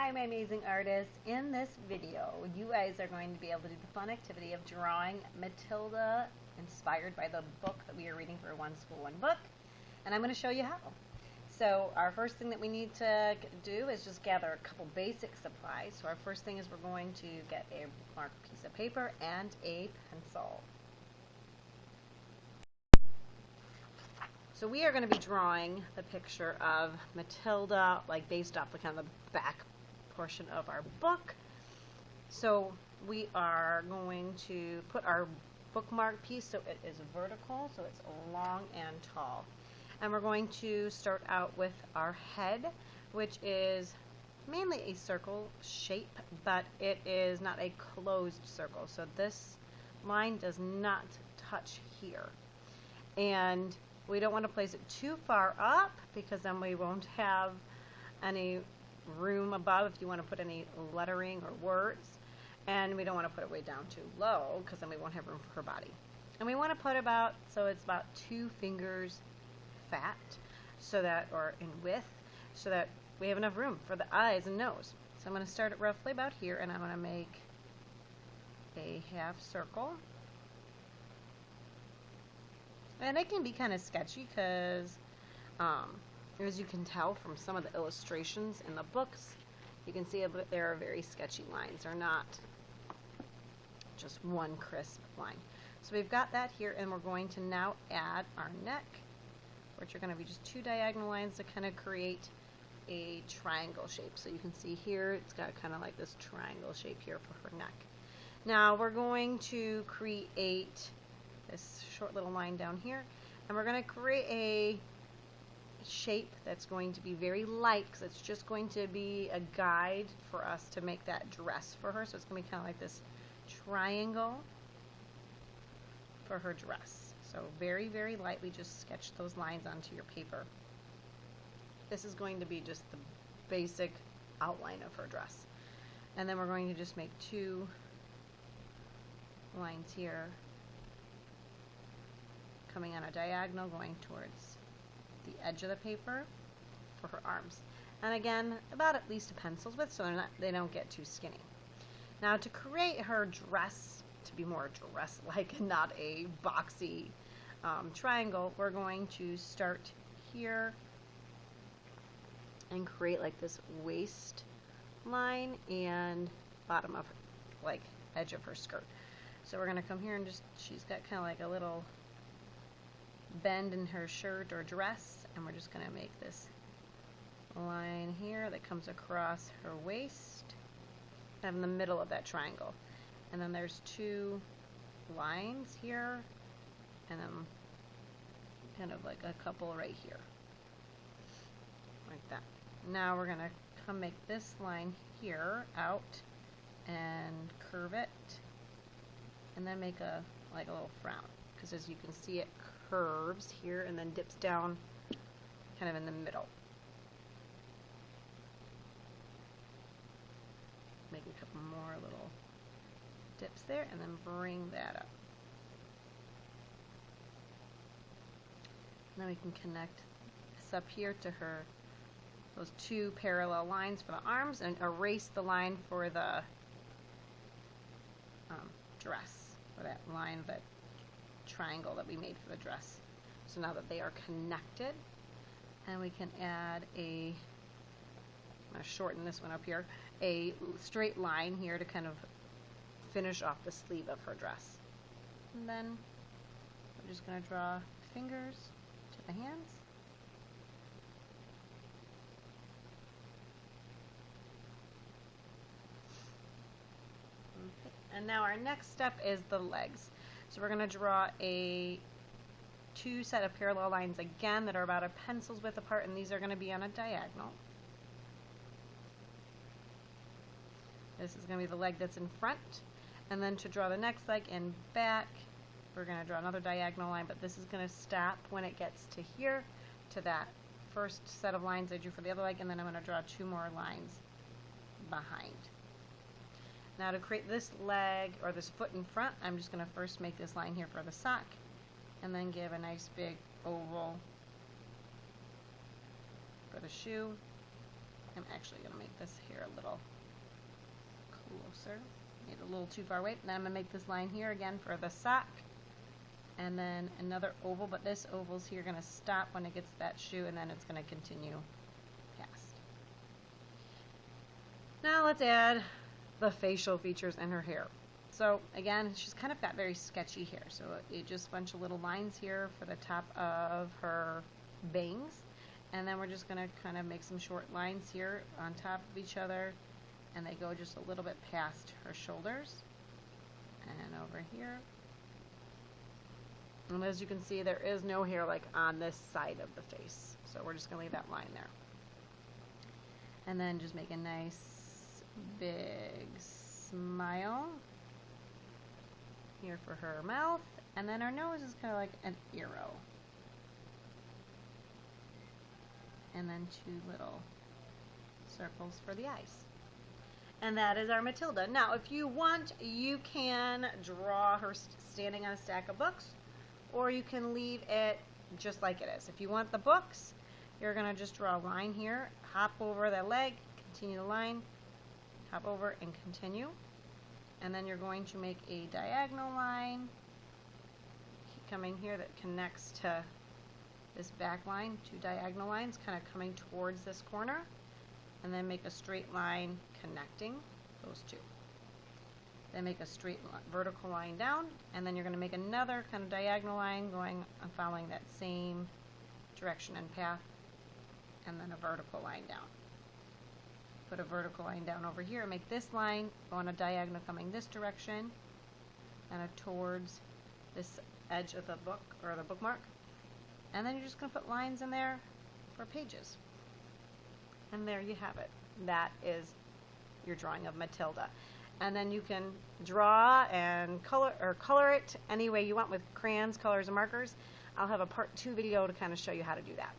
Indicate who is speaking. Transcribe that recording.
Speaker 1: Hi, my amazing artists. In this video, you guys are going to be able to do the fun activity of drawing Matilda inspired by the book that we are reading for One School, One Book. And I'm going to show you how. So our first thing that we need to do is just gather a couple basic supplies. So our first thing is we're going to get a bookmark piece of paper and a pencil. So we are going to be drawing the picture of Matilda, like based off the kind of the back portion of our book. So we are going to put our bookmark piece, so it is vertical, so it's long and tall. And we're going to start out with our head, which is mainly a circle shape, but it is not a closed circle. So this line does not touch here. And we don't want to place it too far up because then we won't have any room above if you want to put any lettering or words. And we don't want to put it way down too low because then we won't have room for her body. And we want to put about, so it's about 2 fingers fat, so that, or in width, so that we have enough room for the eyes and nose. So I'm going to start it roughly about here, and I'm going to make a half circle. And it can be kind of sketchy because, as you can tell from some of the illustrations in the books, you can see that there are very sketchy lines. They're not just one crisp line. So we've got that here, and we're going to now add our neck, which are going to be just 2 diagonal lines to kind of create a triangle shape. So you can see here it's got kind of like this triangle shape here for her neck. Now we're going to create this short little line down here, and we're going to create a shape that's going to be very light because it's just going to be a guide for us to make that dress for her. So it's going to be kind of like this triangle for her dress. So very, very lightly just sketch those lines onto your paper. This is going to be just the basic outline of her dress. And then we're going to just make 2 lines here coming on a diagonal going towards the edge of the paper for her arms. And again, about at least a pencil's width so they don't get too skinny. Now to create her dress to be more dress-like and not a boxy triangle, we're going to start here and create like this waist line and bottom of, like, edge of her skirt. So we're going to come here and just, she's got kind of like a little bend in her shirt or dress, and we're just going to make this line here that comes across her waist and in the middle of that triangle. And then there's 2 lines here, and then kind of like a couple right here, like that. Now we're going to come make this line here out and curve it, and then make a like a little frown, because as you can see it curves here and then dips down kind of in the middle. Make a couple more little dips there and then bring that up. Now we can connect this up here to her, those 2 parallel lines for the arms, and erase the line for the dress, or that line, that triangle that we made for the dress. So now that they are connected, and we can add a, I'm going to shorten this one up here, a straight line here to kind of finish off the sleeve of her dress. And then we're just going to draw fingers to the hands. Okay. And now our next step is the legs. So we're going to draw a 2 set of parallel lines again that are about a pencil's width apart, and these are going to be on a diagonal. This is going to be the leg that's in front. And then to draw the next leg in back, we're going to draw another diagonal line, but this is going to stop when it gets to here, to that first set of lines I drew for the other leg, and then I'm going to draw 2 more lines behind. Now to create this leg, or this foot in front, I'm just going to first make this line here for the sock, and then give a nice big oval for the shoe. I'm actually going to make this here a little closer. Made it a little too far away. Now I'm going to make this line here again for the sock. And then another oval, but this oval's here going to stop when it gets that shoe, and then it's going to continue past. Now let's add the facial features in her hair. So again, she's kind of got very sketchy hair. So you just bunch of little lines here for the top of her bangs. And then we're just going to kind of make some short lines here on top of each other. And they go just a little bit past her shoulders. And over here. And as you can see, there is no hair like on this side of the face. So we're just going to leave that line there. And then just make a nice big smile here for her mouth. And then her nose is kind of like an arrow. And then 2 little circles for the eyes. And that is our Matilda. Now, if you want, you can draw her standing on a stack of books, or you can leave it just like it is. If you want the books, you're going to just draw a line here, hop over the leg, continue the line, hop over and continue. And then you're going to make a diagonal line coming here that connects to this back line, 2 diagonal lines kind of coming towards this corner, and then make a straight line connecting those 2. Then make a straight vertical line down, and then you're going to make another kind of diagonal line going and following that same direction and path, and then a vertical line down. Put a vertical line down over here, make this line go on a diagonal coming this direction and towards this edge of the book or the bookmark. And then you're just going to put lines in there for pages. And there you have it. That is your drawing of Matilda. And then you can draw and color it any way you want with crayons, colors, and markers. I'll have a part 2 video to kind of show you how to do that.